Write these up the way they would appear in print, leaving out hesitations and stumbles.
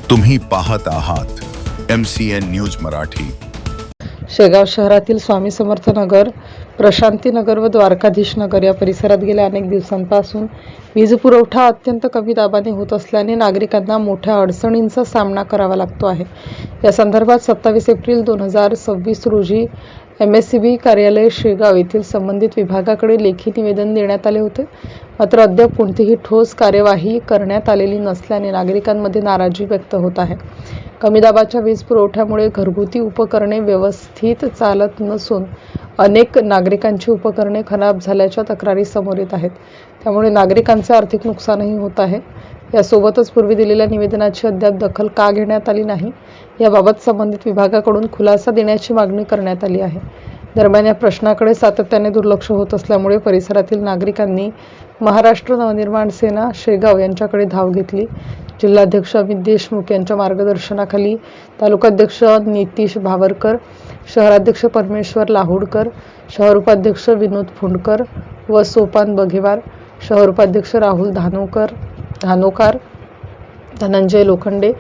तुम्ही पाहत आहात MCN न्यूज मराठी। शेगाव शहरातील स्वामी समर्थ नगर, प्रशांती नगर व द्वारकाधीश नगर या परिसरात गेल्या अनेक दिवसांपासून वीज पुरवठा अत्यंत कमी दाबाने होत असल्याने नागरिकांना मोठ्या अडचणींचा सामना करावा लागतो आहे। या संदर्भात 27 एप्रिल 2026 रोजी MSCB कार्यालय शेगाव येथील संबंधित विभागाकडे लेखी निवेदन देण्यात आले होते। मात्र अद्याप कोणतीही ठोस कार्यवाही करण्यात आलेली नसल्याने नागरिकांमध्ये नाराजी व्यक्त होत आहे। कमी दाबाच्या वीज पुरवठ्यामुळे घरगुती उपकरणे व्यवस्थित चालत नसून अनेक नागरिकांची उपकरणे खराब झाल्याच्या तक्रारी समोर येत आहेत। त्यामुळे नागरिकांचे आर्थिक नुकसानही होत आहे। यासोबतच पूर्वी दिलेल्या निवेदनाची अद्याप दखल का घेण्यात आली नाही याबाबत संबंधित विभागाकडून खुलासा देण्याची मागणी करण्यात आली आहे। दरम्यान या प्रश्नाकडे सातत्याने दुर्लक्ष होत असल्यामुळे परिसरातील नागरिकांनी महाराष्ट्र नवनिर्माण सेना शेगाव यांच्याकडे धाव घेतली। जिल्हाध्यक्ष अमित देशमुख यांच्या मार्गदर्शनाखाली तालुकाध्यक्ष नितीश भावरकर, शहराध्यक्ष परमेश्वर लाहुडकर, शहर उपाध्यक्ष विनोद फुंडकर व सोपान बघेवार, शहर उपाध्यक्ष राहुल धानोकार, धनंजय लोखंडे,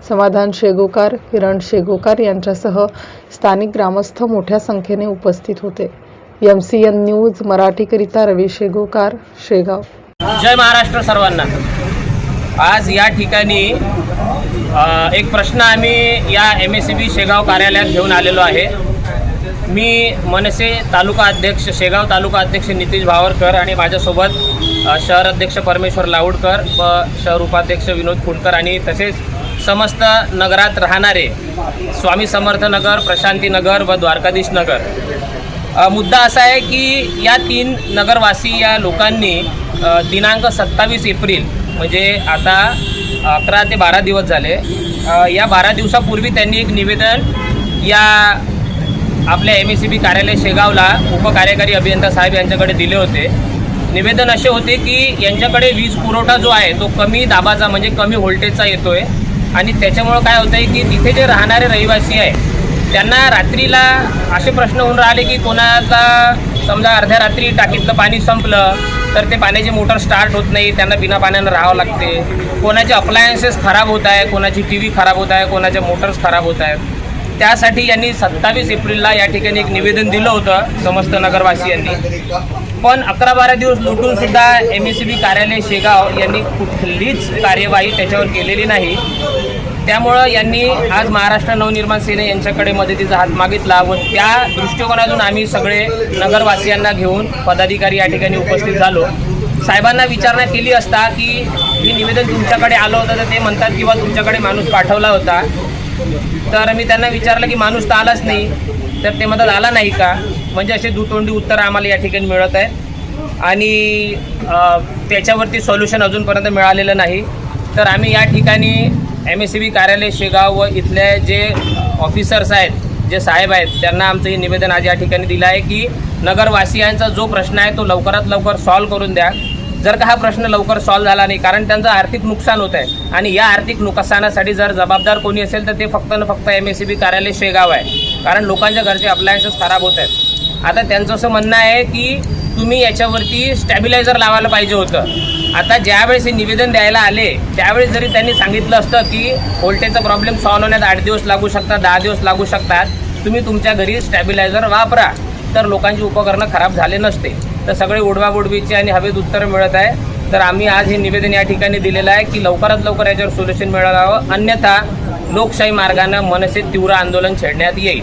समाधान शेगोकार, किरण शेगोकार यांच्यासह स्थानिक ग्रामस्थ मोठ्या संख्येने उपस्थित होते। MCN न्यूज मराठीकरिता रवी शेगोकार, शेगाव। जय महाराष्ट्र सर्वांना। आज या ठिकाणी एक प्रश्न आम्ही या MSCB शेगाव कार्यालयात घेऊन आलेलो आहे। मी मनसे तालुका अध्यक्ष शेगाव तालुका अध्यक्ष नितीश भावरकर आणि माझ्यासोबत शहर अध्यक्ष परमेश्वर लाहुडकर व शहर उपाध्यक्ष विनोद फुंडकर आणि तसेच समस्त नगरात राहणारे स्वामी समर्थ नगर, प्रशांती नगर व द्वारकाधीश नगर। मुद्दा असा आहे की या 3 नगरवासी या लोकांनी दिनांक 27 एप्रिल म्हणजे आता 11 ते 12 दिवस झाले, या 12 दिवसापूर्वी त्यांनी एक निवेदन या आपल्या MSCB कार्यालय शेगावला उपकार्यकारी अभियंता साहेब यांच्याकडे दिले होते। निवेदन असे होते की यांच्याकडे वीज पुरवठा जो आहे तो कमी दाबाचा म्हणजे कमी व्होल्टेजचा येतो आहे आणि त्याच्यामुळं काय होतं आहे की तिथे जे राहणारे रहिवासी आहे त्यांना रात्रीला असे प्रश्न होऊन राहिले की कोणाचा समजा अर्ध्या रात्री टाकीतलं पाणी संपलं तर ते पाण्याची मोटर स्टार्ट होत नाही, त्यांना बिना पाण्यानं राहावं लागते। कोणाचे अप्लायन्सेस खराब होत आहे, कोणाची TV खराब होत आहे, कोणाच्या मोटर्स खराब होत आहेत। त्यासाठी यांनी 27 एप्रिलला या ठिकाणी एक निवेदन दिलं होतं समस्त नगरवासियांनी। पण 11-12 दिवस लुटूनसुद्धा MSCB कार्यालय शेगाव यांनी कुठलीच कार्यवाही त्याच्यावर केलेली नाही। त्यामुळं यांनी आज महाराष्ट्र नवनिर्माण सेना यांच्याकडे मदतीचा हात मागितला व त्या दृष्टिकोनातून आम्ही सगळे नगरवासियांना घेऊन पदाधिकारी या ठिकाणी उपस्थित झालो। साहेबांना विचारणा केली असता की हे निवेदन तुमच्याकडे आलं होतं तर ते म्हणतात किंवा तुमच्याकडे माणूस पाठवला होता, तर मी त्यांना विचारलं की माणूस तर आलाच नाही, तर ते म्हणतात आला नाही का, म्हणजे असे दुतोंडी उत्तरं आम्हाला या ठिकाणी मिळत आहेत आणि त्याच्यावरती सोल्युशन अजूनपर्यंत मिळालेलं नाही। तर आम्ही या ठिकाणी MSCB कार्यालय शेगाव व इथले जे ऑफिसर्स आहेत, जे साहेब आहेत, त्यांना आमचं हे निवेदन आज या ठिकाणी दिलं आहे की नगरवासियांचा जो प्रश्न आहे तो लवकरात लवकर सॉल्व्ह करून द्या। जर का हा प्रश्न लवकर सॉल्व्ह झाला नाही, कारण त्यांचं आर्थिक नुकसान होत आहे आणि या आर्थिक नुकसानासाठी जर जबाबदार कोणी असेल तर ते फक्त न फक्त MSCB कार्यालय शेगाव आहे, कारण लोकांच्या घरचे अप्लायन्सेस खराब होत आहेत। आता त्यांचं असं म्हणणं आहे की तुम्ही याच्यावरती स्टॅबिलायझर लावायला पाहिजे होतं। आता ज्यावेळेस हे निवेदन द्यायला आले त्यावेळेस जरी त्यांनी सांगितलं असतं की व्होल्टेजचा प्रॉब्लेम सॉल्व्ह होण्यात 8 दिवस लागू शकतात, 10 दिवस लागू शकतात, तुम्ही तुमच्या घरी स्टॅबिलायझर वापरा, तर लोकांची उपकरणं खराब झाले नसते। तर सगळे उडवाउडवीची आणि हवेत उत्तरं मिळत आहे। तर आम्ही आज हे निवेदन या ठिकाणी दिलेलं आहे की लवकरात लवकर याच्यावर सोल्युशन मिळावं, अन्यथा लोकशाही मार्गानं मनसे तीव्र आंदोलन छेडण्यात येईल।